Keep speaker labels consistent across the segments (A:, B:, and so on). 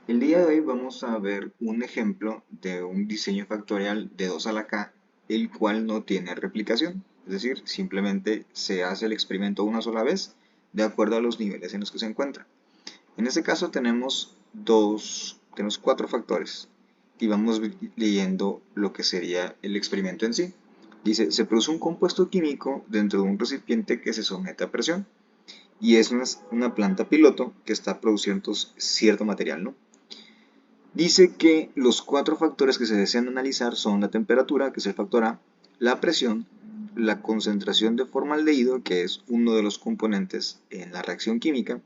A: El día de hoy vamos a ver un ejemplo de un diseño factorial de 2 a la k, el cual no tiene replicación, es decir, simplemente se hace el experimento una sola vez de acuerdo a los niveles en los que se encuentra. En este caso tenemos 4 factores y vamos leyendo lo que sería el experimento en sí. Dice, se produce un compuesto químico dentro de un recipiente que se somete a presión y es una planta piloto que está produciendo cierto material, ¿no? Dice que los 4 factores que se desean analizar son la temperatura, que es el factor A, la presión, la concentración de formaldehído, que es uno de los componentes en la reacción química,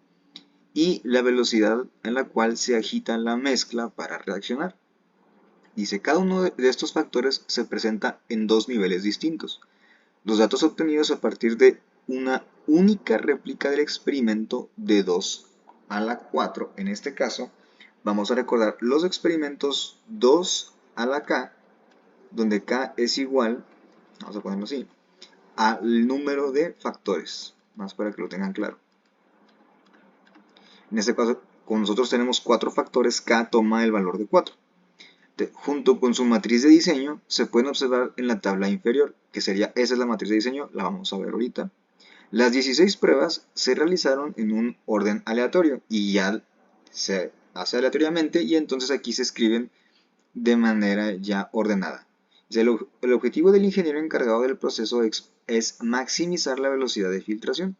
A: y la velocidad en la cual se agita la mezcla para reaccionar. Dice, cada uno de estos factores se presenta en dos niveles distintos. Los datos obtenidos a partir de una única réplica del experimento de 2 a la 4, en este caso, vamos a recordar los experimentos 2 a la k, donde k es igual, vamos a ponerlo así, al número de factores, más para que lo tengan claro. En este caso, como nosotros tenemos 4 factores, k toma el valor de 4. Junto con su matriz de diseño, se pueden observar en la tabla inferior, que sería, esa es la matriz de diseño, la vamos a ver ahorita. Las 16 pruebas se realizaron en un orden aleatorio y ya se hace aleatoriamente y entonces aquí se escriben de manera ya ordenada. El objetivo del ingeniero encargado del proceso es maximizar la velocidad de filtración.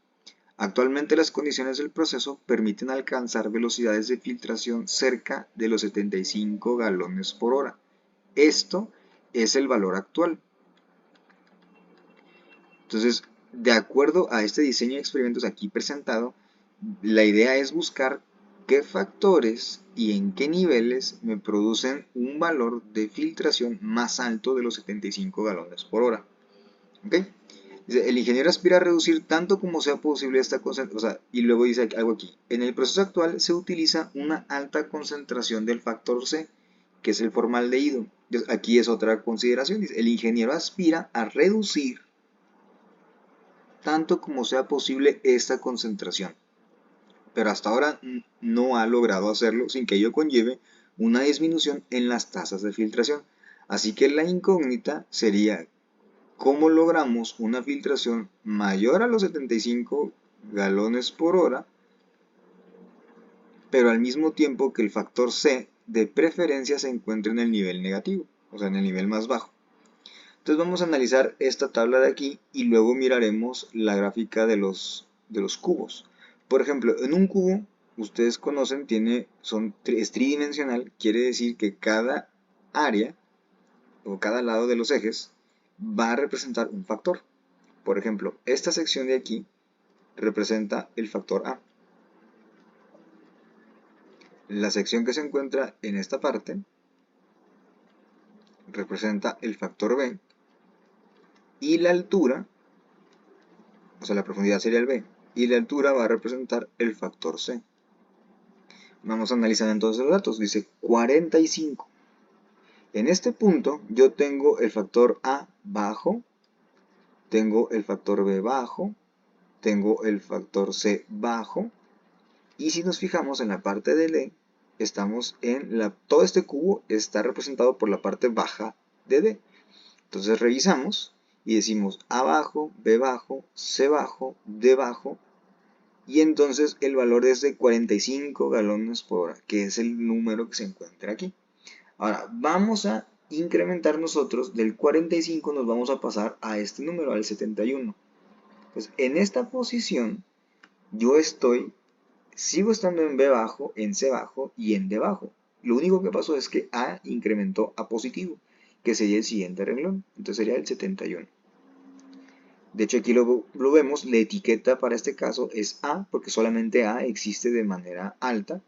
A: Actualmente las condiciones del proceso permiten alcanzar velocidades de filtración cerca de los 75 galones por hora. Esto es el valor actual. Entonces, de acuerdo a este diseño de experimentos aquí presentado, la idea es buscar qué factores y en qué niveles me producen un valor de filtración más alto de los 75 galones por hora. ¿Okay? El ingeniero aspira a reducir tanto como sea posible esta concentración, y luego dice algo aquí. En el proceso actual se utiliza una alta concentración del factor C, que es el formaldehído. Aquí es otra consideración. Dice, el ingeniero aspira a reducir tanto como sea posible esta concentración, pero hasta ahora no ha logrado hacerlo sin que ello conlleve una disminución en las tasas de filtración. Así que la incógnita sería cómo logramos una filtración mayor a los 75 galones por hora, pero al mismo tiempo que el factor C de preferencia se encuentre en el nivel negativo, o sea, en el nivel más bajo. Entonces vamos a analizar esta tabla de aquí y luego miraremos la gráfica de los cubos. Por ejemplo, en un cubo, ustedes conocen, es tridimensional, quiere decir que cada área o cada lado de los ejes va a representar un factor. Por ejemplo, esta sección de aquí representa el factor A. La sección que se encuentra en esta parte representa el factor B y la altura, o sea, la profundidad sería el B, y la altura va a representar el factor C. Vamos a analizar entonces los datos. Dice 45. En este punto yo tengo el factor A bajo, tengo el factor B bajo, tengo el factor C bajo, y si nos fijamos en la parte de D, todo este cubo está representado por la parte baja de D. Entonces revisamos y decimos A bajo, B bajo, C bajo, D bajo, y entonces el valor es de 45 galones por hora, que es el número que se encuentra aquí. Ahora, vamos a incrementar nosotros, del 45 nos vamos a pasar a este número, al 71. Pues en esta posición yo sigo estando en B bajo, en C bajo y en D bajo. Lo único que pasó es que A incrementó a positivo, que sería el siguiente renglón. Entonces sería el 71. De hecho aquí lo vemos, la etiqueta para este caso es A, porque solamente A existe de manera alta.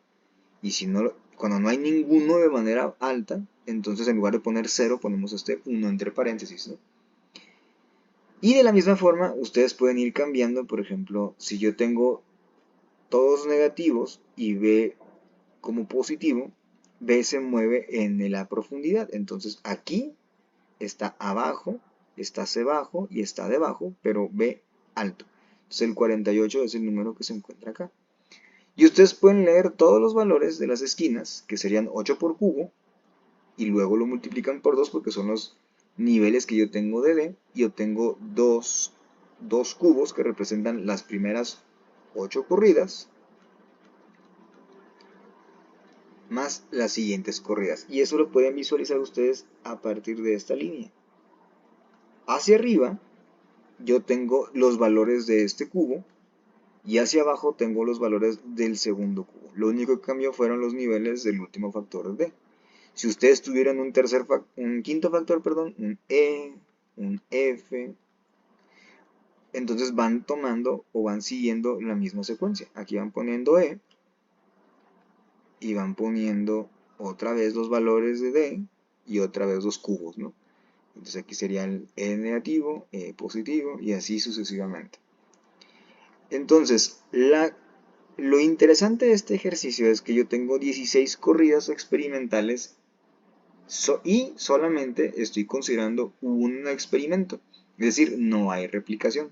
A: Y si no, cuando no hay ninguno de manera alta, entonces en lugar de poner 0 ponemos este 1 entre paréntesis, ¿no? Y de la misma forma, ustedes pueden ir cambiando, por ejemplo, si yo tengo todos negativos y B como positivo, B se mueve en la profundidad. Entonces aquí está abajo, está C bajo y está debajo, pero B alto. Entonces el 48 es el número que se encuentra acá. Y ustedes pueden leer todos los valores de las esquinas, que serían 8 por cubo, y luego lo multiplican por 2 porque son los niveles que yo tengo de D, y obtengo dos cubos que representan las primeras 8 corridas, más las siguientes corridas. Y eso lo pueden visualizar ustedes a partir de esta línea. Hacia arriba yo tengo los valores de este cubo, y hacia abajo tengo los valores del segundo cubo. Lo único que cambió fueron los niveles del último factor D. Si ustedes tuvieran un quinto factor, perdón, un E, un F, entonces van tomando o van siguiendo la misma secuencia. Aquí van poniendo E y van poniendo otra vez los valores de D y otra vez los cubos, ¿no? Entonces aquí sería el E negativo, E positivo y así sucesivamente. Entonces, lo interesante de este ejercicio es que yo tengo 16 corridas experimentales y solamente estoy considerando un experimento. Es decir, no hay replicación.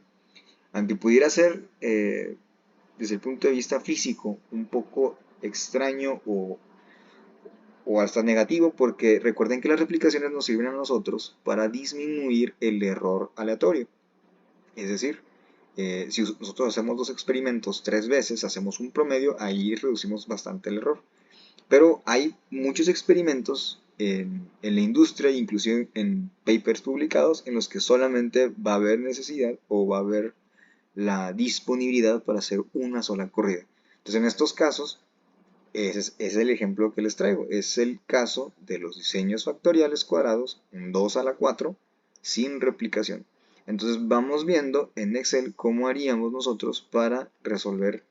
A: Aunque pudiera ser, desde el punto de vista físico, un poco extraño o hasta negativo, porque recuerden que las replicaciones nos sirven a nosotros para disminuir el error aleatorio. Es decir, si nosotros hacemos dos experimentos 3 veces, hacemos un promedio, ahí reducimos bastante el error. Pero hay muchos experimentos en la industria, inclusive en papers publicados, en los que solamente va a haber necesidad o va a haber la disponibilidad para hacer una sola corrida. Entonces, en estos casos, ese es el ejemplo que les traigo. Es el caso de los diseños factoriales cuadrados, un 2 a la 4, sin replicación. Entonces, vamos viendo en Excel cómo haríamos nosotros para resolver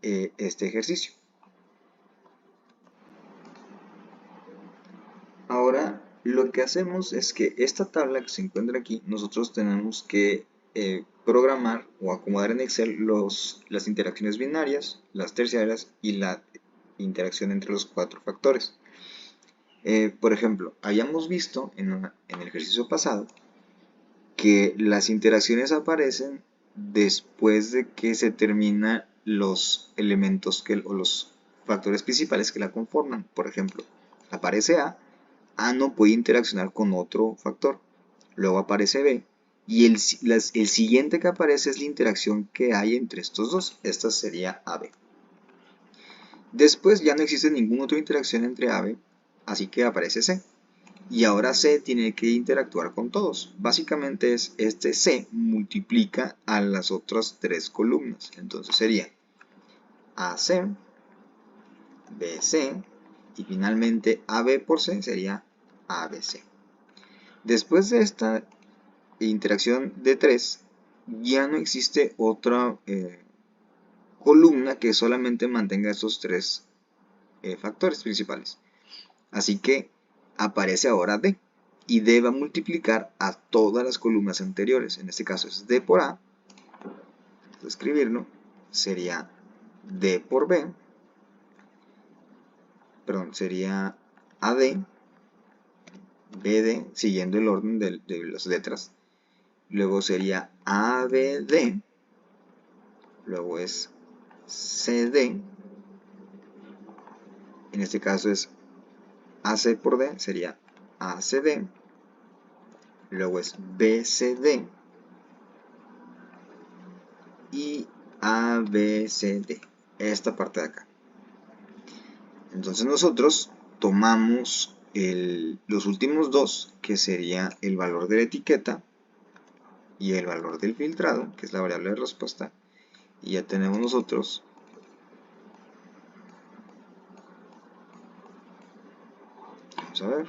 A: este ejercicio. Ahora, lo que hacemos es que esta tabla que se encuentra aquí, nosotros tenemos que programar o acomodar en Excel las interacciones binarias, las terciarias y la interacción entre los 4 factores. Por ejemplo, habíamos visto en el ejercicio pasado que las interacciones aparecen después de que se terminan los elementos o los factores principales que la conforman. Por ejemplo, aparece A no puede interaccionar con otro factor. Luego aparece B. Y el siguiente que aparece es la interacción que hay entre estos dos. Esta sería AB. Después ya no existe ninguna otra interacción entre AB, así que aparece C. Y ahora C tiene que interactuar con todos. Básicamente este C multiplica a las otras 3 columnas. Entonces sería AC, BC y finalmente AB por C sería ABC. Después de esta interacción de 3, ya no existe otra columna que solamente mantenga estos 3 factores principales. Así que aparece ahora D. Y D va a multiplicar a todas las columnas anteriores. En este caso es D por A. Para escribirlo, sería D por B. Perdón, sería AD, BD, siguiendo el orden de las letras. Luego sería ABD. Luego es CD. En este caso es AC por D, sería ACD. Luego es BCD. Y ABCD. Esta parte de acá. Entonces nosotros tomamos los últimos dos, que sería el valor de la etiqueta y el valor del filtrado, que es la variable de respuesta, y ya tenemos nosotros vamos a ver,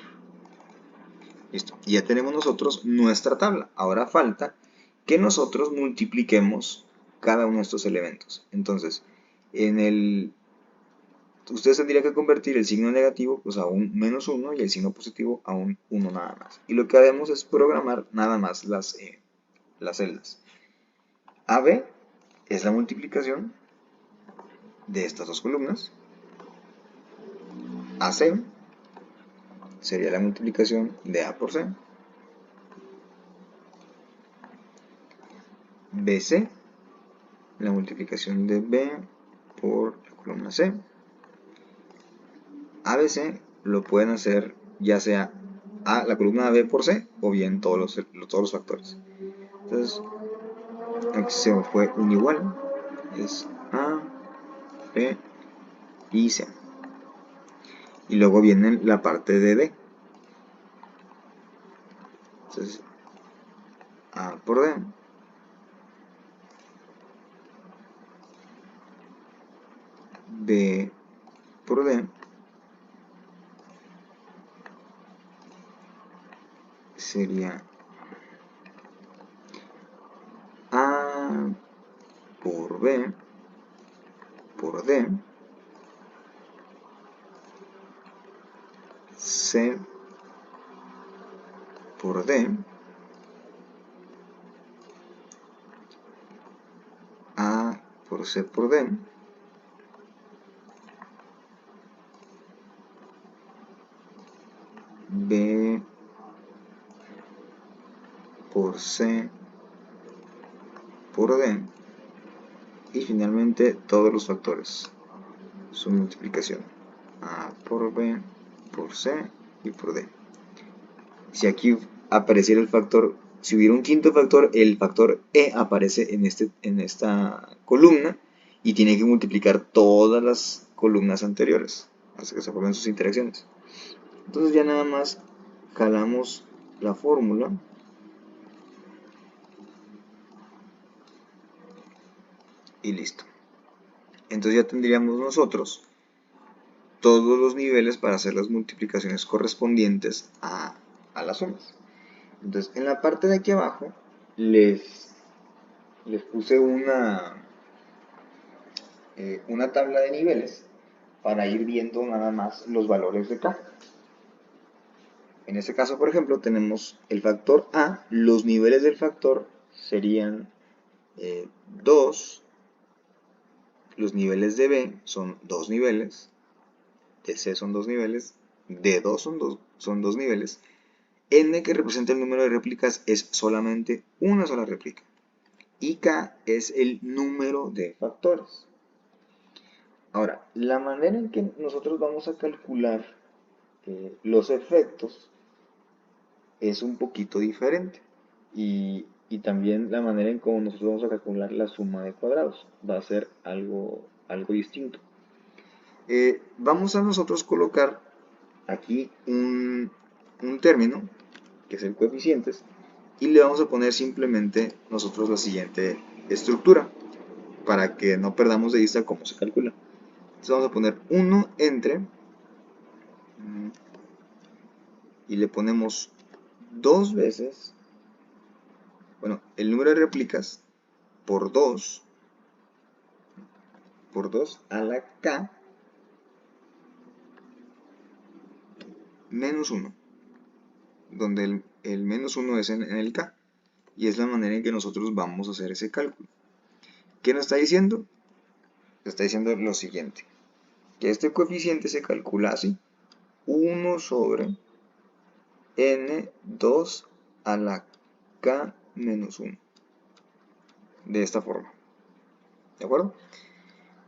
A: listo, y ya tenemos nosotros nuestra tabla. Ahora falta que nosotros multipliquemos cada uno de estos elementos. Entonces, ustedes tendrían que convertir el signo negativo pues, a un -1 y el signo positivo a un 1 nada más. Y lo que haremos es programar nada más las celdas. AB es la multiplicación de estas dos columnas. AC sería la multiplicación de A por C. BC, la multiplicación de B por la columna C. A, B, C lo pueden hacer ya sea la columna B por C o bien todos los factores. Entonces, aquí se fue un igual, es A, B y C. Y luego viene la parte de D. Entonces, A por D, B por D, sería A por B por D, C por D, A por C por D, B por C por D, y finalmente todos los factores, su multiplicación, A por B por C y por D. Si aquí apareciera el factor, si hubiera un quinto factor, el factor E aparece en esta columna y tiene que multiplicar todas las columnas anteriores hasta que se formen sus interacciones. Entonces ya nada más jalamos la fórmula y listo. Entonces ya tendríamos nosotros todos los niveles para hacer las multiplicaciones correspondientes a las sumas. Entonces en la parte de aquí abajo les puse una tabla de niveles para ir viendo nada más los valores de K. En este caso, por ejemplo, tenemos el factor A, los niveles del factor serían 2, los niveles de B son 2 niveles, de C son 2 niveles, de 2 son 2 niveles, N, que representa el número de réplicas, es solamente una sola réplica, y K es el número de factores. Ahora, la manera en que nosotros vamos a calcular los efectos es un poquito diferente. Y también la manera en cómo nosotros vamos a calcular la suma de cuadrados va a ser algo distinto. Vamos a nosotros colocar aquí un término, que es el coeficientes, y le vamos a poner simplemente nosotros la siguiente estructura, para que no perdamos de vista cómo se calcula. Entonces vamos a poner 1 entre, y le ponemos 2 veces, bueno, el número de réplicas por 2 a la K menos 1, donde el menos 1 es en el K, y es la manera en que nosotros vamos a hacer ese cálculo. ¿Qué nos está diciendo? Nos está diciendo lo siguiente, que este coeficiente se calcula así, 1 sobre n2 a la K menos 1, de esta forma, ¿de acuerdo?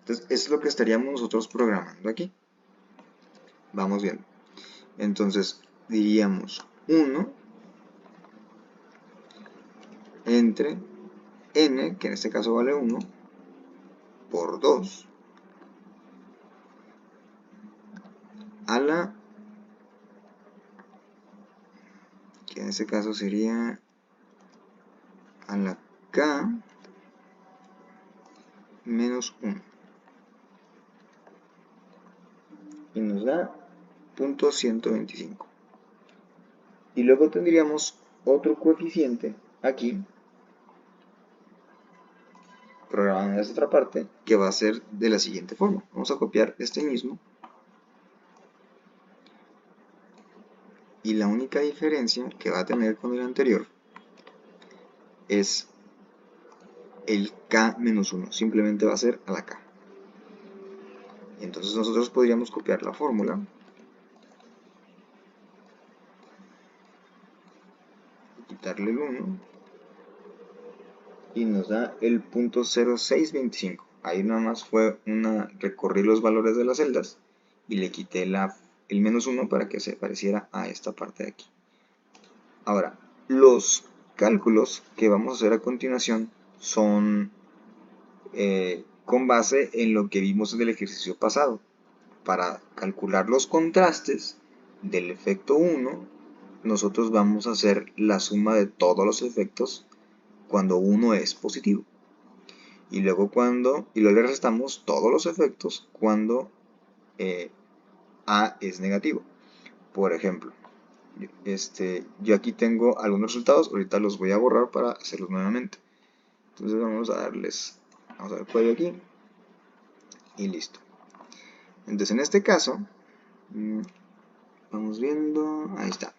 A: Entonces, es lo que estaríamos nosotros programando aquí. Vamos viendo. Entonces, diríamos 1 entre n, que en este caso vale 1, por 2 a la, que en este caso sería a la K menos 1. Y nos da 0.125. Y luego tendríamos otro coeficiente aquí, programado en esta otra parte, que va a ser de la siguiente forma. Vamos a copiar este mismo. Y la única diferencia que va a tener con el anterior es el K menos 1. Simplemente va a ser a la K. Entonces nosotros podríamos copiar la fórmula. Quitarle el 1. Y nos da el 0.0625. Ahí nada más fue recorrí los valores de las celdas y le quité el -1 para que se pareciera a esta parte de aquí. Ahora, los cálculos que vamos a hacer a continuación son con base en lo que vimos en el ejercicio pasado. Para calcular los contrastes del efecto 1, nosotros vamos a hacer la suma de todos los efectos cuando 1 es positivo. Y luego le restamos todos los efectos cuando A es negativo. Por ejemplo, yo aquí tengo algunos resultados, ahorita los voy a borrar para hacerlos nuevamente. Entonces vamos a dar cuello aquí y listo. Entonces en este caso, vamos viendo, ahí está.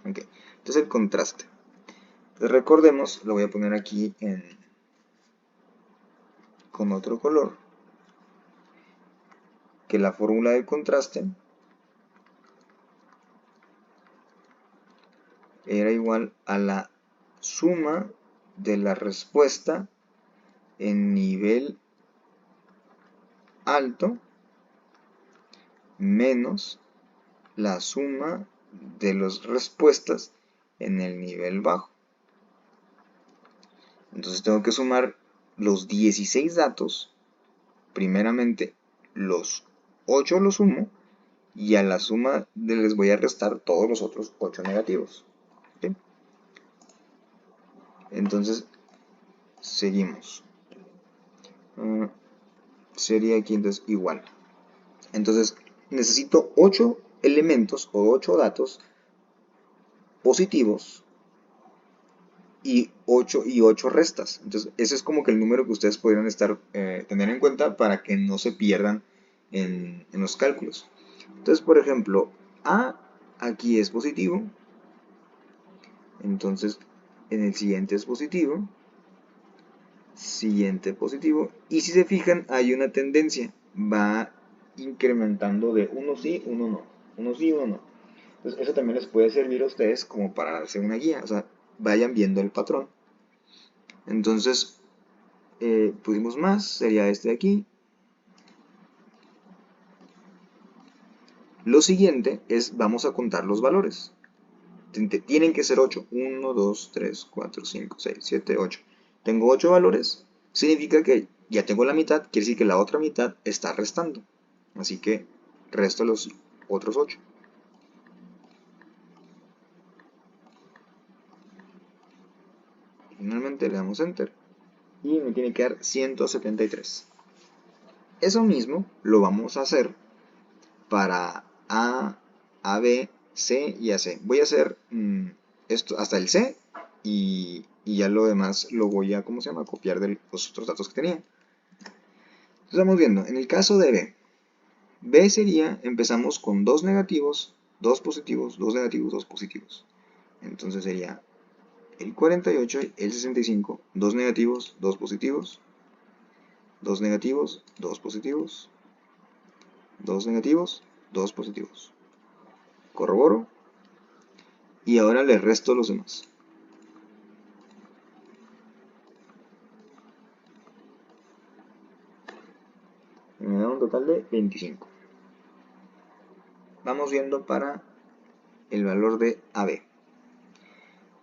A: Okay. Entonces el contraste. Entonces recordemos, lo voy a poner aquí con otro color, que la fórmula del contraste era igual a la suma de la respuesta en nivel alto menos la suma de las respuestas en el nivel bajo. Entonces tengo que sumar los 16 datos. Primeramente los 8 los sumo y a la suma les voy a restar todos los otros 8 negativos. ¿Sí? Entonces seguimos. Sería aquí entonces igual. Entonces necesito 8 elementos o 8 datos positivos y 8 restas. Entonces ese es como que el número que ustedes podrían tener en cuenta para que no se pierdan en los cálculos. Entonces, por ejemplo, A aquí es positivo, entonces en el siguiente es positivo, siguiente positivo, y si se fijan hay una tendencia, va incrementando de uno sí, uno no, uno sí, uno no. Entonces eso también les puede servir a ustedes como para hacer una guía, o sea, vayan viendo el patrón. Entonces, pusimos más, sería este de aquí. Lo siguiente es, vamos a contar los valores. Tienen que ser 8. 1, 2, 3, 4, 5, 6, 7, 8. Tengo 8 valores. Significa que ya tengo la mitad. Quiere decir que la otra mitad está restando. Así que resto los otros 8. Finalmente le damos Enter. Y me tiene que dar 173. Eso mismo lo vamos a hacer para A, B, C y AC. Voy a hacer esto hasta el C y ya lo demás lo voy a, ¿cómo se llama? Copiar de los otros datos que tenía. Estamos viendo, en el caso de B, B sería, empezamos con 2 negativos, 2 positivos, 2 negativos, 2 positivos. Entonces sería el 48, el 65, 2 negativos, 2 positivos, 2 negativos, 2 positivos, 2 negativos, 2 positivos. Corroboro y ahora le resto los demás. Me da un total de 25. Vamos viendo para el valor de AB.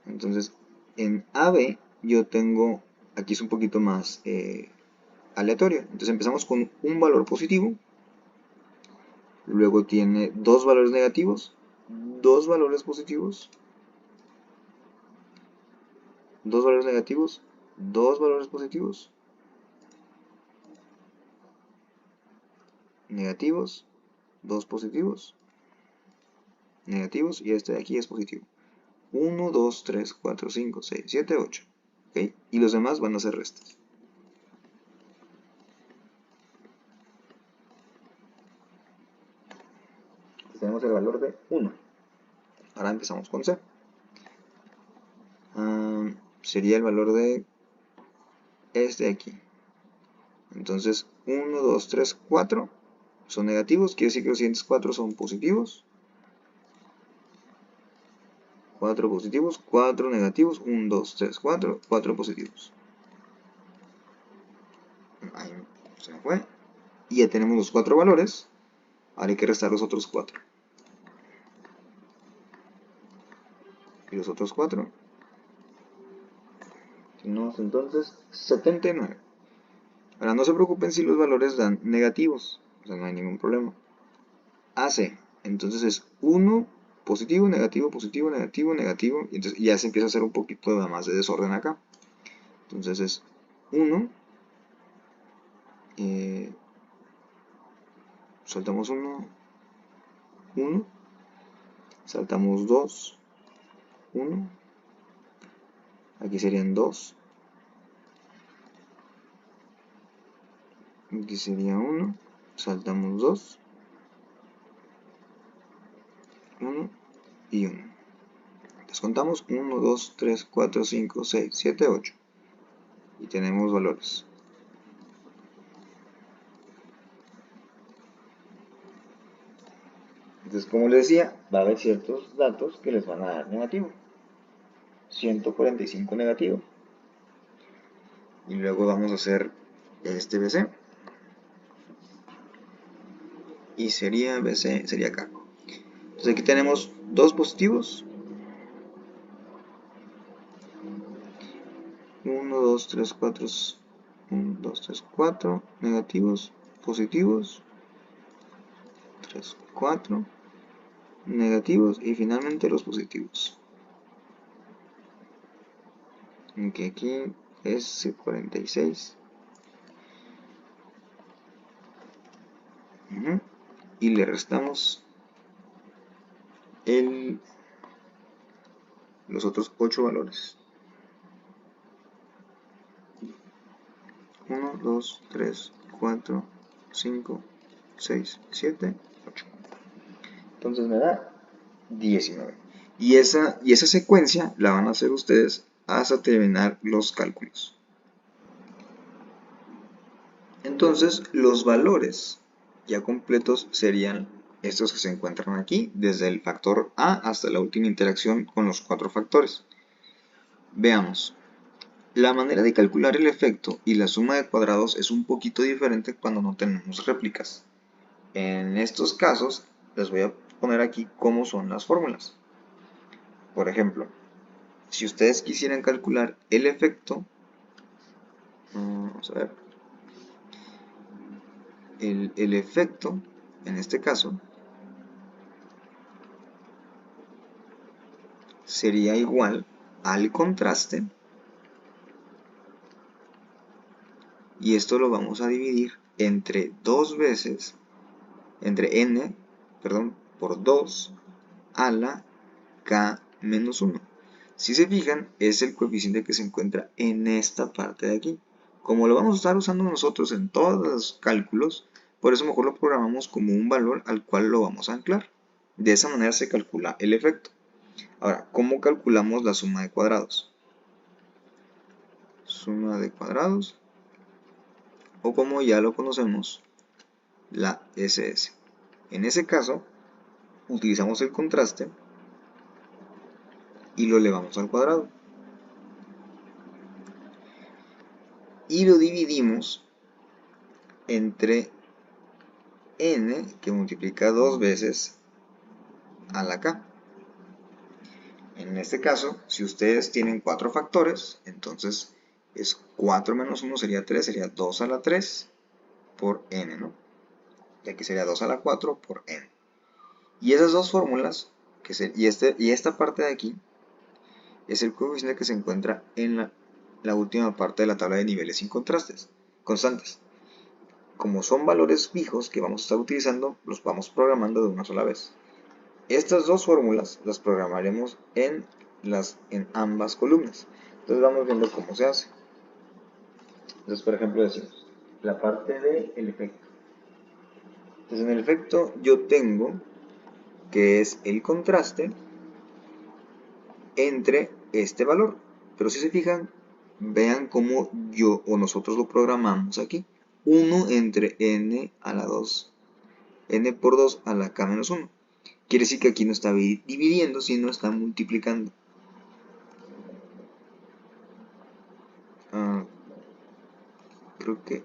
A: Entonces, en AB yo tengo, aquí es un poquito más aleatorio. Entonces empezamos con un valor positivo, luego tiene 2 valores negativos, 2 valores positivos, 2 valores negativos, 2 valores positivos, negativos, 2 positivos, negativos, y este de aquí es positivo. 1, 2, 3, 4, 5, 6, 7, 8. ¿Okay? Y los demás van a ser restas. Tenemos el valor de 1. Ahora empezamos con C. Sería el valor de este de aquí. Entonces 1, 2, 3, 4 son negativos, quiere decir que los siguientes 4 son positivos. 4 positivos, 4 negativos, 1, 2, 3, 4, 4 positivos. Se me fue. Y ya tenemos los 4 valores. Ahora hay que restar los otros 4. Y los otros 4. Tenemos entonces 79. Ahora no se preocupen si los valores dan negativos. O sea, no hay ningún problema. AC. Entonces es 1, positivo, negativo, positivo, negativo, negativo. Y entonces ya se empieza a hacer un poquito más de desorden acá. Entonces es 1. Saltamos 1. 1. Saltamos 2. 1. Aquí serían 2. Aquí sería 1. Saltamos 2. 1 y 1. Entonces contamos 1, 2, 3, 4, 5, 6, 7, 8. Y tenemos valores. Entonces, como les decía, va a haber ciertos datos que les van a dar negativo. 145 negativo. Y luego vamos a hacer este BC. Y sería BC, sería acá. Entonces aquí tenemos 2 positivos. 1, 2, 3, 4. 1, 2, 3, 4 negativos, positivos. 3, 4 negativos y finalmente los positivos. Que aquí es 46. Y le restamos los otros 8 valores. 1, 2, 3, 4, 5, 6, 7, 8. Entonces me da 19. Y esa secuencia la van a hacer ustedes hasta terminar los cálculos. Entonces los valores ya completos serían estos que se encuentran aquí, desde el factor A hasta la última interacción con los 4 factores. Veamos. La manera de calcular el efecto y la suma de cuadrados es un poquito diferente cuando no tenemos réplicas. En estos casos les voy a poner aquí cómo son las fórmulas. Por ejemplo, si ustedes quisieran calcular el efecto, vamos a ver, el efecto en este caso sería igual al contraste, y esto lo vamos a dividir entre 2 veces, entre n, perdón, por 2 a la k menos 1. Si se fijan, es el coeficiente que se encuentra en esta parte de aquí. Como lo vamos a estar usando nosotros en todos los cálculos, por eso mejor lo programamos como un valor al cual lo vamos a anclar. De esa manera se calcula el efecto. Ahora, ¿cómo calculamos la suma de cuadrados? Suma de cuadrados, o como ya lo conocemos, la SS. En ese caso, utilizamos el contraste y lo elevamos al cuadrado. Y lo dividimos entre n, que multiplica 2 veces a la k. En este caso, si ustedes tienen 4 factores, entonces es 4 menos 1 sería 3, sería 2 a la 3 por n, ¿no? Y aquí sería 2 a la 4 por n. Y esas dos fórmulas, y esta parte de aquí, es el coeficiente que se encuentra en la última parte de la tabla de niveles sin contrastes, constantes. Como son valores fijos que vamos a estar utilizando, los vamos programando de una sola vez. Estas dos fórmulas las programaremos en ambas columnas. Entonces vamos viendo cómo se hace. Entonces, por ejemplo, decimos la parte del efecto. Entonces, en el efecto yo tengo que es el contraste entre este valor. Pero si se fijan, vean cómo yo o nosotros lo programamos aquí. 1 entre n a la 2. N por 2 a la k menos 1. Quiere decir que aquí no está dividiendo, sino está multiplicando. Creo que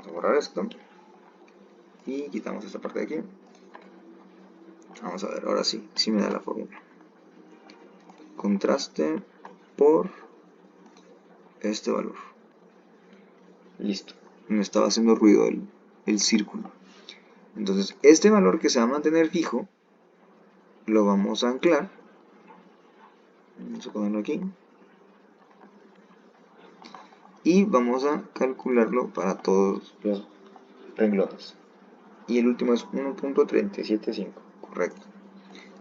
A: Vamos a borrar esto. Y quitamos esta parte de aquí. Vamos a ver, ahora sí, sí me da la fórmula. Contraste por este valor. Listo. Me estaba haciendo ruido el círculo. Entonces, este valor que se va a mantener fijo, lo vamos a anclar. Vamos a ponerlo aquí. Y vamos a calcularlo para todos los renglones. Y el último es 1.375. Correcto.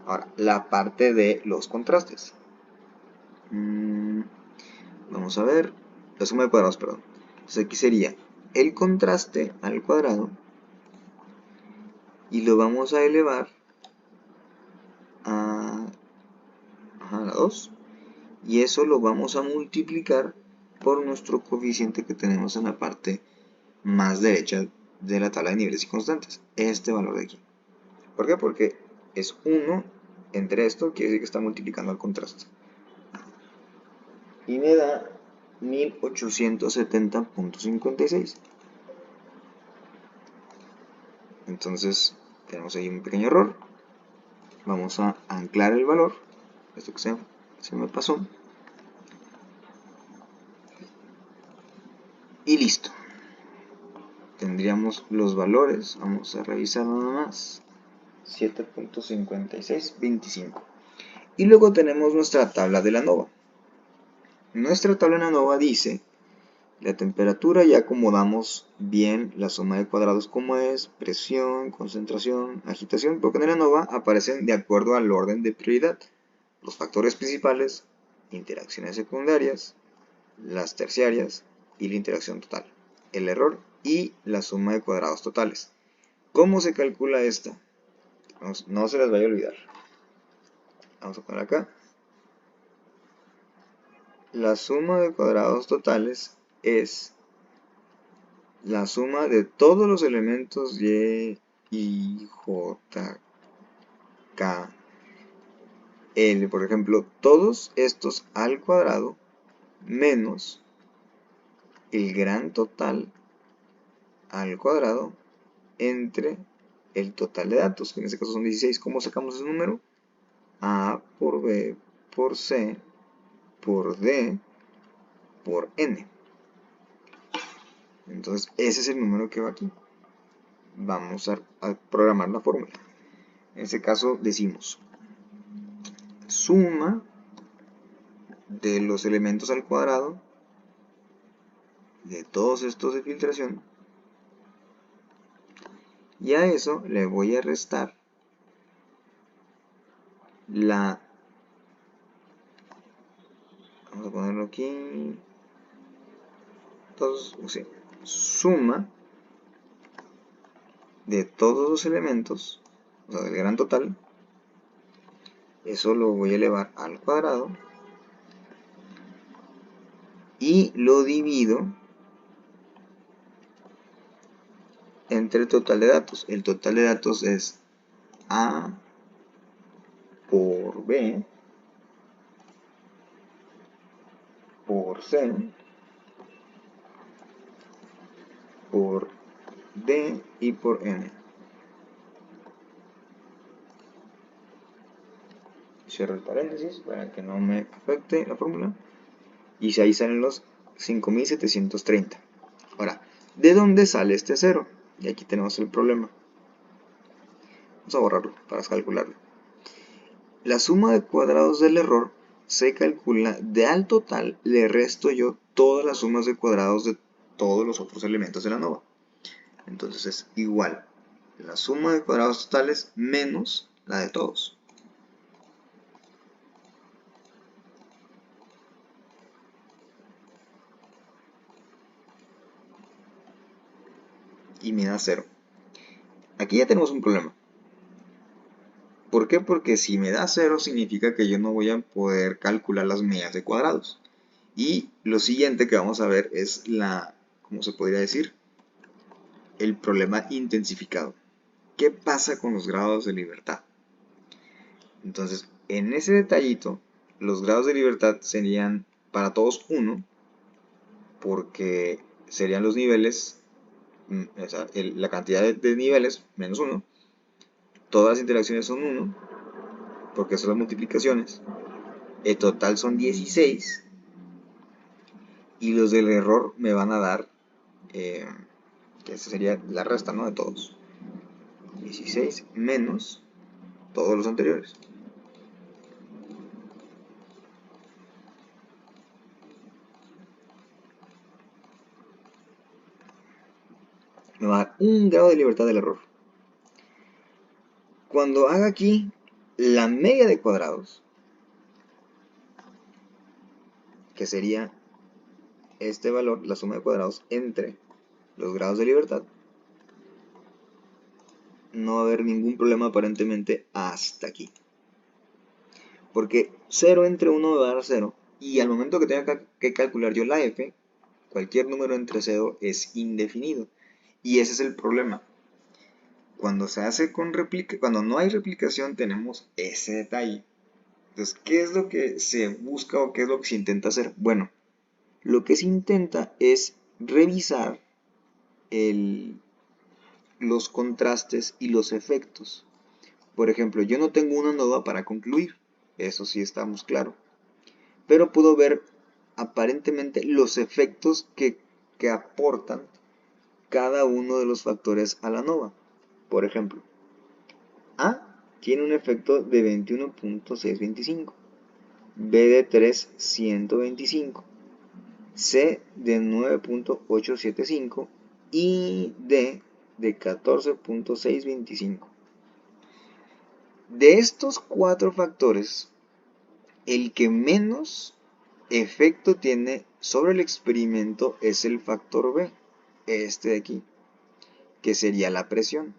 A: Ahora, la parte de los contrastes. Vamos a ver. La suma de cuadrados, perdón. Entonces aquí sería el contraste al cuadrado. Y lo vamos a elevar a la 2. Y eso lo vamos a multiplicar por nuestro coeficiente que tenemos en la parte más derecha de la tabla de niveles y constantes. Este valor de aquí. ¿Por qué? Porque es 1 entre esto, quiere decir que está multiplicando al contraste. Y me da 1870.56. Entonces tenemos ahí un pequeño error. Vamos a anclar el valor. Esto que se me pasó. Y listo. Tendríamos los valores. Vamos a revisar nada más. 7.5625. Y luego tenemos nuestra tabla de la ANOVA. Nuestra tabla de la ANOVA dice la temperatura, ya acomodamos bien la suma de cuadrados como es, presión, concentración, agitación, porque en la ANOVA aparecen de acuerdo al orden de prioridad. Los factores principales, interacciones secundarias, las terciarias y la interacción total, el error y la suma de cuadrados totales. ¿Cómo se calcula esta? No se les vaya a olvidar. Vamos a poner acá. La suma de cuadrados totales es la suma de todos los elementos y, j, k, l, por ejemplo, todos estos al cuadrado menos el gran total al cuadrado entre el total de datos, que en este caso son 16. ¿Cómo sacamos ese número? A por B por C por D por N. Entonces ese es el número que va aquí. Vamos a programar la fórmula. En este caso decimos suma de los elementos al cuadrado de todos estos de filtración, y a eso le voy a restar la, vamos a ponerlo aquí, todos, o sea, suma de todos los elementos, o sea, del gran total. Eso lo voy a elevar al cuadrado y lo divido entre el total de datos. El total de datos es A por B por C por D y por N. Cierro el paréntesis para que no me afecte la fórmula. Y ahí salen los 5730. Ahora, ¿de dónde sale este 0? Y aquí tenemos el problema. Vamos a borrarlo para calcularlo. La suma de cuadrados del error se calcula de al total, le resto yo todas las sumas de cuadrados de todos los otros elementos de la ANOVA. Entonces es igual la suma de cuadrados totales menos la de todos. Y me da 0. Aquí ya tenemos un problema. ¿Por qué? Porque si me da 0 significa que yo no voy a poder calcular las medidas de cuadrados. Y lo siguiente que vamos a ver es ¿cómo se podría decir? El problema intensificado. ¿Qué pasa con los grados de libertad? Entonces, en ese detallito, los grados de libertad serían para todos 1, porque serían los niveles o sea, la cantidad de niveles, menos 1. Todas las interacciones son 1, porque son las multiplicaciones. El total son 16. Y los del error me van a dar, que esa sería la resta, ¿no? De todos. 16 menos todos los anteriores. Me va a dar 1 grado de libertad del error. Cuando haga aquí la media de cuadrados, que sería este valor, la suma de cuadrados entre los grados de libertad, no va a haber ningún problema aparentemente hasta aquí. Porque 0 entre 1 me va a dar 0. Y al momento que tenga que calcular yo la f, cualquier número entre 0 es indefinido. Y ese es el problema. Cuando se hace con cuando no hay replicación, tenemos ese detalle. Entonces, ¿qué es lo que se busca o qué es lo que se intenta hacer? Bueno, lo que se intenta es revisar los contrastes y los efectos. Por ejemplo, yo no tengo una nova para concluir, eso sí estamos claro, pero puedo ver aparentemente los efectos que aportan cada uno de los factores a la nova. Por ejemplo, A tiene un efecto de 21.625, B de 3.125, C de 9.875 y D de 14.625. De estos 4 factores, el que menos efecto tiene sobre el experimento es el factor B, este de aquí, que sería la presión.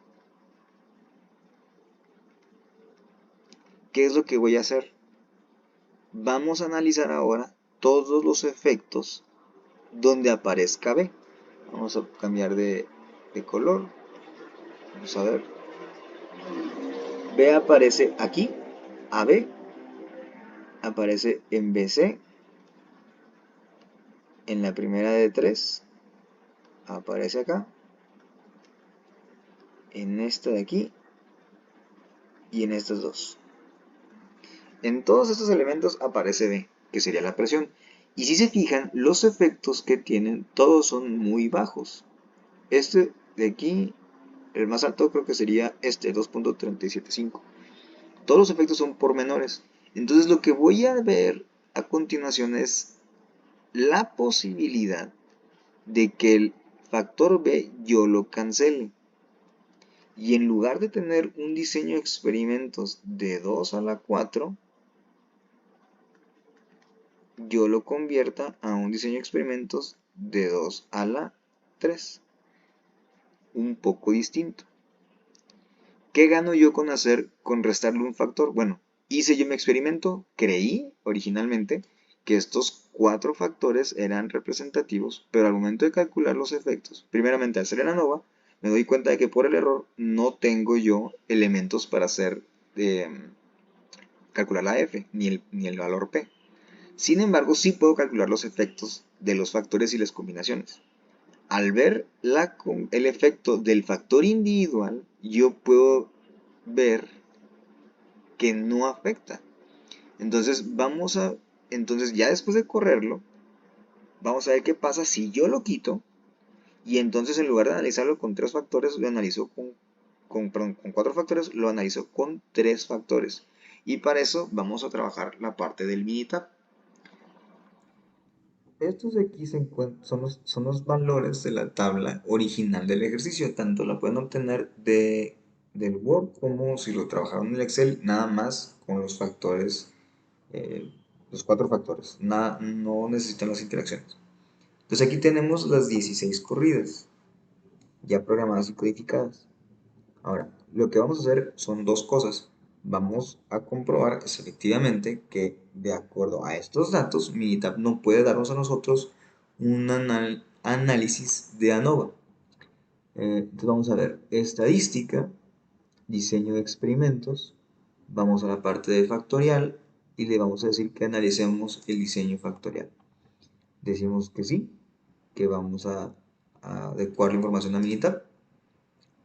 A: ¿Qué es lo que voy a hacer? Vamos a analizar ahora todos los efectos donde aparezca B. Vamos a cambiar de color. Vamos a ver. B aparece aquí, AB aparece en BC, en la primera de 3 aparece acá, en esta de aquí y en estas dos. En todos estos elementos aparece B, que sería la presión. Y si se fijan, los efectos que tienen todos son muy bajos. Este de aquí, el más alto creo que sería este, 2.375. Todos los efectos son pormenores. Entonces lo que voy a ver a continuación es la posibilidad de que el factor B yo lo cancele. Y en lugar de tener un diseño de experimentos de 2 a la 4, yo lo convierta a un diseño de experimentos de 2 a la 3. Un poco distinto. ¿Qué gano yo con restarle un factor? Bueno, hice yo mi experimento, creí originalmente que estos 4 factores eran representativos, pero al momento de calcular los efectos, primeramente al hacer la ANOVA, me doy cuenta de que por el error no tengo yo elementos para hacer calcular la F, ni el valor P. Sin embargo, sí puedo calcular los efectos de los factores y las combinaciones. Al ver el efecto del factor individual, yo puedo ver que no afecta. Entonces entonces ya después de correrlo, vamos a ver qué pasa si yo lo quito y entonces en lugar de analizarlo con 3 factores, lo analizo con 4 factores, lo analizo con 3 factores. Y para eso vamos a trabajar la parte del Minitab. Estos de aquí son los valores de la tabla original del ejercicio. Tanto la pueden obtener del Word como si lo trabajaron en el Excel, nada más con los factores, los 4 factores. No necesitan las interacciones. Entonces aquí tenemos las 16 corridas, ya programadas y codificadas. Ahora, lo que vamos a hacer son dos cosas. Vamos a comprobar efectivamente que de acuerdo a estos datos, Minitab no puede darnos a nosotros un análisis de ANOVA. Entonces vamos a ver estadística, diseño de experimentos, vamos a la parte de factorial y le vamos a decir que analicemos el diseño factorial. Decimos que sí, que vamos a adecuar la información a Minitab.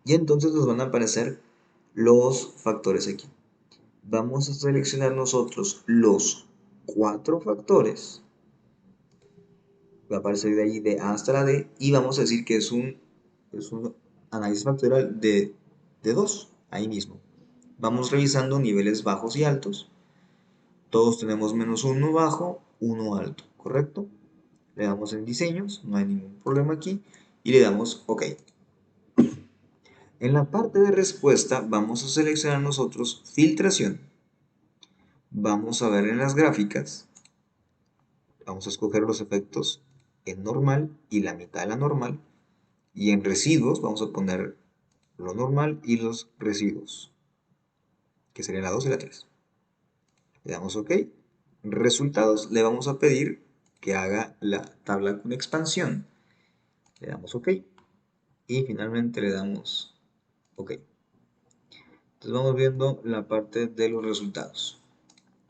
A: Y entonces nos van a aparecer los factores aquí. Vamos a seleccionar nosotros los 4 factores. Va a aparecer de ahí de A hasta la D. Y vamos a decir que es un análisis factorial de 2, ahí mismo. Vamos revisando niveles bajos y altos. Todos tenemos -1 bajo, 1 alto, ¿correcto? Le damos en diseños, no hay ningún problema aquí. Y le damos OK. En la parte de respuesta vamos a seleccionar nosotros filtración. Vamos a ver en las gráficas. Vamos a escoger los efectos en normal y la mitad de la normal. Y en residuos vamos a poner lo normal y los residuos, que serían la 2 y la 3. Le damos OK. Resultados, le vamos a pedir que haga la tabla con expansión. Le damos OK. Y finalmente le damos OK. Entonces vamos viendo la parte de los resultados.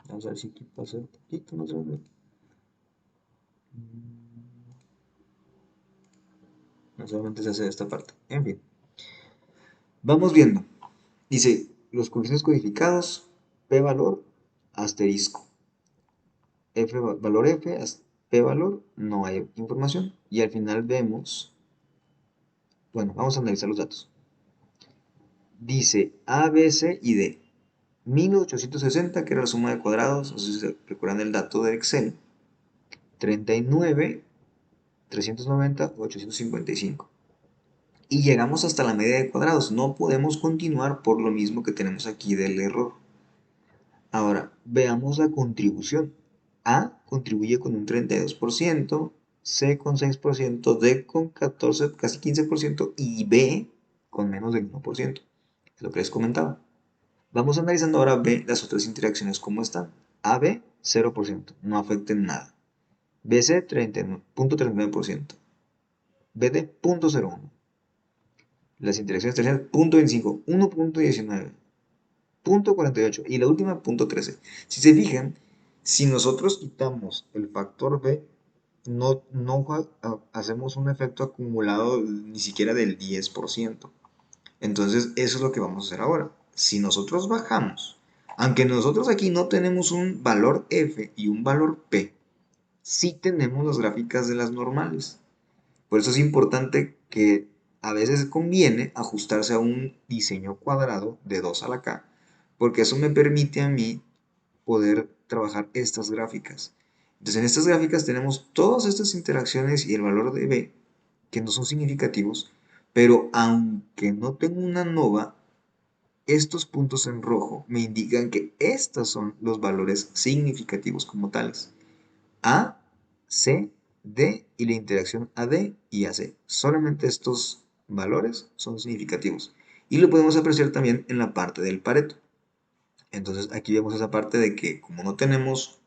A: Vamos a ver si aquí pasa un poquito más grande. No solamente se hace esta parte. En fin. Vamos viendo. Dice, los coeficientes codificados, P valor, asterisco. F valor F, P valor, no hay información. Y al final vemos, bueno, vamos a analizar los datos. Dice A, B, C y D. 1860, que era la suma de cuadrados, no sé si se recuerdan el dato de Excel. 39, 390, 855. Y llegamos hasta la media de cuadrados. No podemos continuar por lo mismo que tenemos aquí del error. Ahora, veamos la contribución. A contribuye con un 32%, C con 6%, D con 14, casi 15% y B con menos del 1%. Es lo que les comentaba. Vamos analizando ahora B, las otras interacciones como están. AB, 0%, no afecta en nada. BC, 0.39%. BD, 0.01. Las interacciones terciarias, 0.25, 1.19, 0.48 y la última, 0.13. Si se fijan, si nosotros quitamos el factor B, no hacemos un efecto acumulado ni siquiera del 10%. Entonces, eso es lo que vamos a hacer ahora. Si nosotros bajamos, aunque nosotros aquí no tenemos un valor F y un valor P, sí tenemos las gráficas de las normales. Por eso es importante que a veces conviene ajustarse a un diseño cuadrado de 2 a la K, porque eso me permite a mí poder trabajar estas gráficas. Entonces en estas gráficas tenemos todas estas interacciones y el valor de B, que no son significativos, pero aunque no tengo una nova, estos puntos en rojo me indican que estos son los valores significativos como tales. A, C, D y la interacción AD y AC. Solamente estos valores son significativos. Y lo podemos apreciar también en la parte del Pareto. Entonces aquí vemos esa parte de que como no tenemos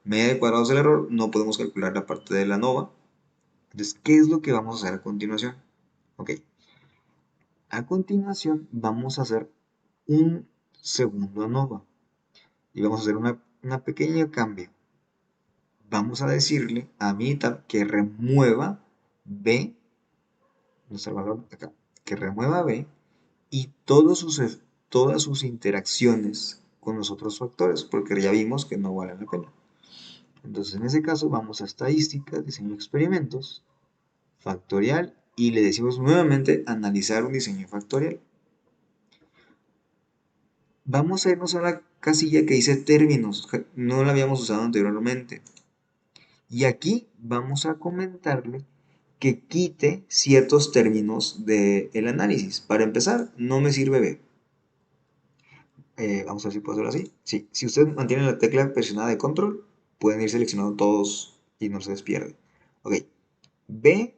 A: media de cuadrados del error, no podemos calcular la parte de la nova. Entonces, ¿qué es lo que vamos a hacer a continuación? Ok. A continuación vamos a hacer un segundo ANOVA. Y vamos a hacer una pequeño cambio. Vamos a decirle a Minitab que remueva B, nuestro valor acá, que remueva B y todas sus interacciones con los otros factores, porque ya vimos que no valen la pena. Entonces en ese caso vamos a estadística, diseño de experimentos, factorial y le decimos nuevamente analizar un diseño factorial. Vamos a irnos a la casilla que dice términos, no la habíamos usado anteriormente. Y aquí vamos a comentarle que quite ciertos términos del análisis. Para empezar, no me sirve B. Vamos a ver si puedo hacerlo así. Sí, si usted mantiene la tecla presionada de control, pueden ir seleccionando todos y no se despierde. Ok, B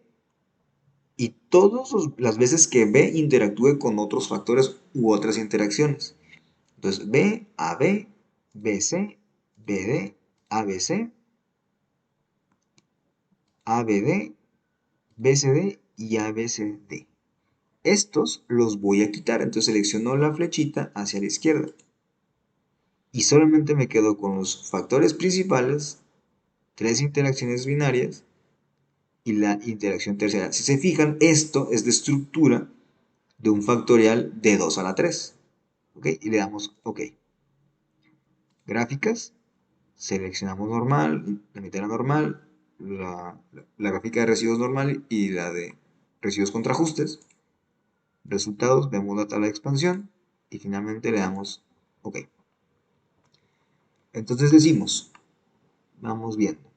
A: y todas las veces que B interactúe con otros factores u otras interacciones. Entonces, B, AB, BC, BD, ABC, ABD, BCD y ABCD. Estos los voy a quitar, entonces selecciono la flechita hacia la izquierda. Y solamente me quedo con los factores principales, 3 interacciones binarias y la interacción terciaria. Si se fijan, esto es de estructura de un factorial de 2 a la 3. ¿Ok? Y le damos OK. Gráficas, seleccionamos normal, la mitad de la normal, la gráfica de residuos normal y la de residuos contra ajustes. Resultados, vemos la tabla de expansión y finalmente le damos OK. Entonces decimos, vamos viendo,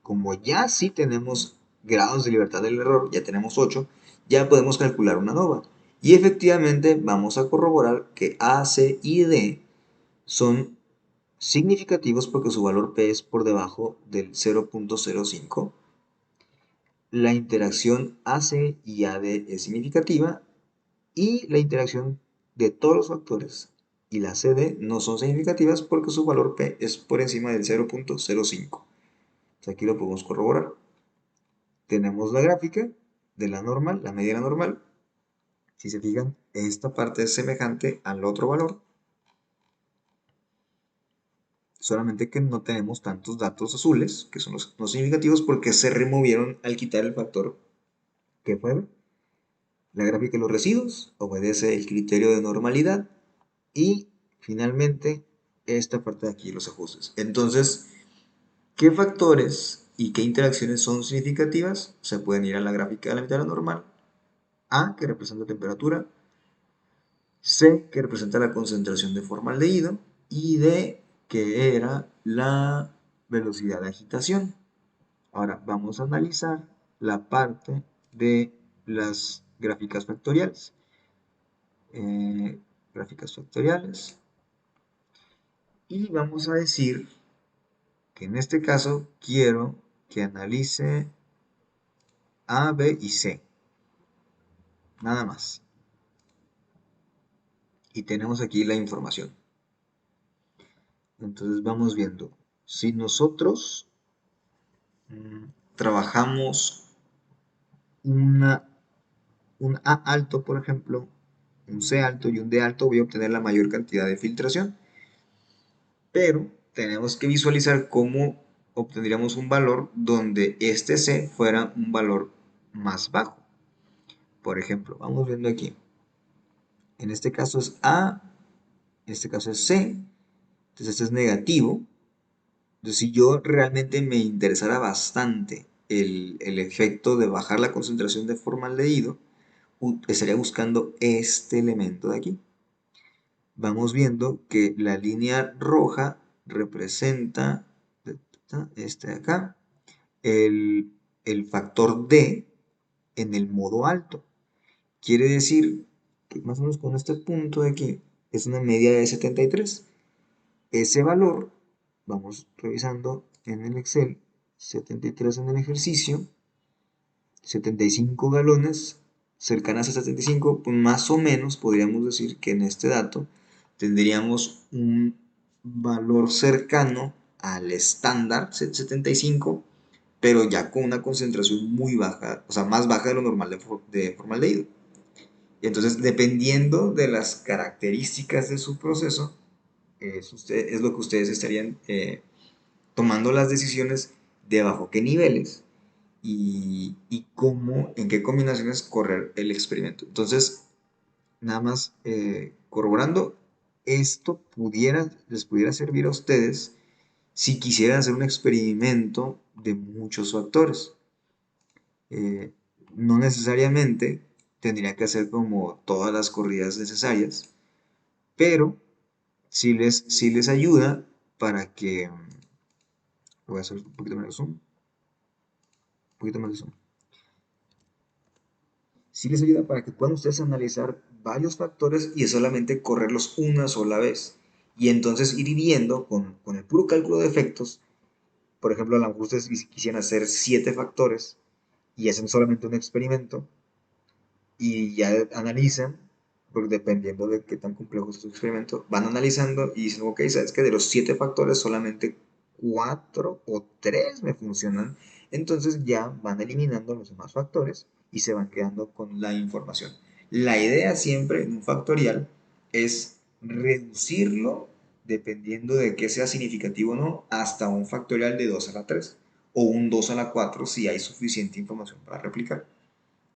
A: como ya sí tenemos grados de libertad del error, ya tenemos 8, ya podemos calcular una nova. Y efectivamente vamos a corroborar que A, C y D son significativos porque su valor P es por debajo del 0.05. La interacción AC y AD es significativa y la interacción de todos los factores y la CD no son significativas porque su valor P es por encima del 0.05. Aquí lo podemos corroborar. Tenemos la gráfica de la normal, la media de la normal. Si se fijan, esta parte es semejante al otro valor, solamente que no tenemos tantos datos azules, que son los no significativos, porque se removieron al quitar el factor que fue la gráfica de los residuos, obedece el criterio de normalidad, y finalmente esta parte de aquí, los ajustes. Entonces, ¿qué factores y qué interacciones son significativas? Se pueden ir a la gráfica de la mitad de la normal. A, que representa temperatura, C, que representa la concentración de formaldehído, y D, que era la velocidad de agitación. Ahora vamos a analizar la parte de las gráficas factoriales. Gráficas factoriales. Y vamos a decir que en este caso quiero que analice A, B y C. Nada más. Y tenemos aquí la información. Entonces vamos viendo. Si nosotros trabajamos un A alto, por ejemplo, un C alto y un D alto, voy a obtener la mayor cantidad de filtración. Pero tenemos que visualizar cómo obtendríamos un valor donde este C fuera un valor más bajo. Por ejemplo, vamos viendo aquí. En este caso es A, en este caso es C, entonces este es negativo. Entonces, si yo realmente me interesara bastante el efecto de bajar la concentración de formaldehído, estaría buscando este elemento de aquí. Vamos viendo que la línea roja representa este de acá, el factor D en el modo alto. Quiere decir que más o menos con este punto de aquí es una media de 73. Ese valor, vamos revisando en el Excel, 73 en el ejercicio, 75 galones, cercanas a 75, pues más o menos podríamos decir que en este dato tendríamos un valor cercano al estándar 75, pero ya con una concentración muy baja, o sea, más baja de lo normal de formaldehído. Y entonces, dependiendo de las características de su proceso, es lo que ustedes estarían tomando las decisiones de bajo qué niveles y cómo, en qué combinaciones correr el experimento. Entonces, nada más corroborando, esto les pudiera servir a ustedes si quisieran hacer un experimento de muchos factores. No necesariamente tendrían que hacer como todas las corridas necesarias, pero sí les ayuda para que... Voy a hacer un poquito más de zoom. Un poquito más de zoom. Sí les ayuda para que puedan ustedes analizar varios factores y solamente correrlos una sola vez. Y entonces ir viendo con el puro cálculo de efectos. Por ejemplo, a lo mejor ustedes quisieran hacer 7 factores y hacen solamente un experimento y ya analizan, porque dependiendo de qué tan complejo es su experimento, van analizando y dicen, ok, sabes que de los 7 factores solamente 4 o 3 me funcionan, entonces ya van eliminando los demás factores y se van quedando con la información. La idea siempre en un factorial es reducirlo, dependiendo de qué sea significativo o no, hasta un factorial de 2 a la 3. o un 2 a la 4 si hay suficiente información para replicar.